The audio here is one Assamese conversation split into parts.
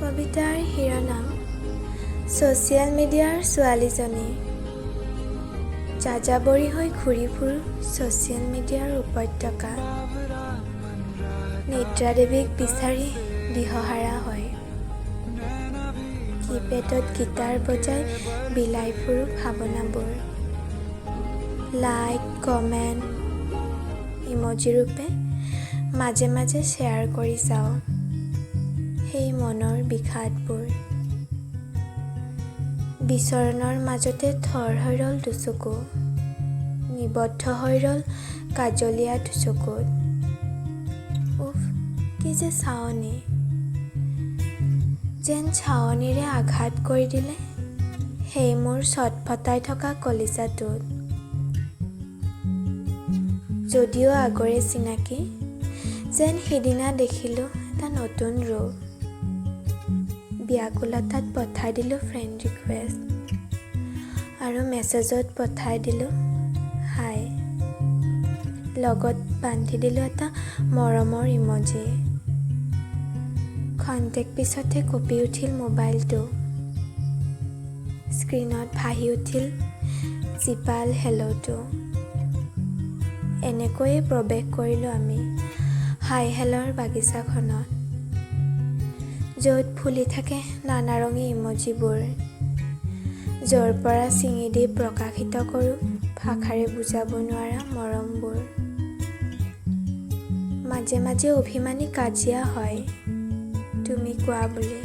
কবিতাৰ শিৰোনাম ছ'চিয়েল মিডিয়াৰ ছোৱালীজনী। যাযাবৰী হৈ ঘূৰি ফুৰো ছ'চিয়েল মিডিয়াৰ উপত্যকা। নিদ্ৰা দেৱীক বিচাৰি দিশহাৰা হয়। কিপেডত গীটাৰ বজাই বিলাই ফুৰো ভাৱনাবোৰ। লাইক, কমেণ্ট, ইম'জি ৰূপে মাজে মাজে শ্বেয়াৰ কৰি যাওঁ সেই মনৰ বিষাদবোৰ। বিচৰণৰ মাজতে থৰ হৈ ৰ'ল দুচকু, নিবদ্ধ হৈ ৰ'ল কাজলীয়া দুচকুত। উফ, কি যে চাৱনি, যেন চাৱনিৰে আঘাত কৰি দিলে সেই মোৰ চটফটাই থকা কলিজাটোত। যদিও আগৰে চিনাকি, যেন সিদিনা দেখিলোঁ এটা নতুন ৰূপ। ব্যাকুলতাত পঠাই দিলোঁ ফ্ৰেণ্ড ৰিকুৱেষ্ট আৰু মেছেজত পঠাই দিলোঁ হাই, লগত বান্ধি দিলোঁ এটা মৰমৰ ইম'জি। খন্তেক পিছতে কঁপি উঠিল মোবাইলটো, স্ক্ৰীণত ভাহি উঠিল জীপাল হেল্ল'টো। এনেকৈয়ে প্ৰৱেশ কৰিলোঁ আমি হাই হেলৰ বাগিচাখনত, য'ত ফুলি থাকে নানাৰঙী ইম'জিবোৰ, য'ৰ পৰা ছিঙি দি প্ৰকাশিত কৰোঁ ভাষাৰে বুজাব নোৱাৰা মৰমবোৰ। মাজে মাজে অভিমানী কাজিয়া হয় তুমি কোৱা বুলি।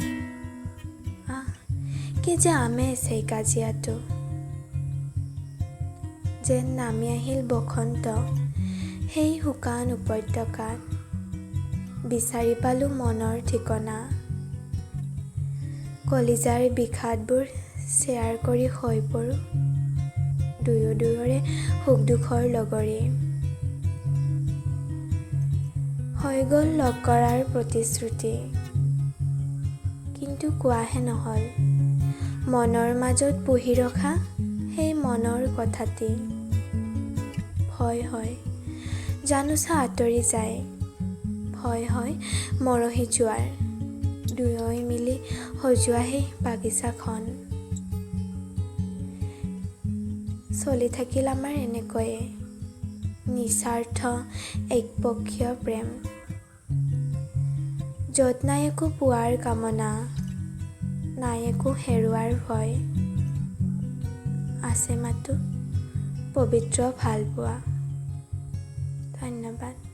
কি যে আমেজ সেই কাজিয়াটো, যেন নামি আহিল বসন্ত সেই শুকান উপত্যকাত। বিচাৰি পালোঁ মনৰ ঠিকনা, কলিজাৰ বিষাদবোৰ শ্বেয়াৰ কৰি হৈ পৰোঁ দুয়ো দুয়োৰে সুখ দুখৰ লগৰী। হৈ গ'ল লগ কৰাৰ প্ৰতিশ্ৰুতি, কিন্তু কোৱাহে নহ'ল মনৰ মাজত পুহি ৰখা সেই মনৰ কথাটি। ভয় হয় জানোচা আঁতৰি যায়, ভয় হয় মৰহি যোৱাৰ, দুয়ৈ মিলি সজোৱা সেই বাগিচাখন। চলি থাকিল আমাৰ এনেকৈয়ে নিস্বাৰ্থ একপক্ষীয় প্ৰেম, য'ত নাই একো পোৱাৰ কামনা, নাই একো হেৰুৱাৰ ভয়, আছে মাথো পবিত্ৰ ভালপোৱা। ধন্যবাদ।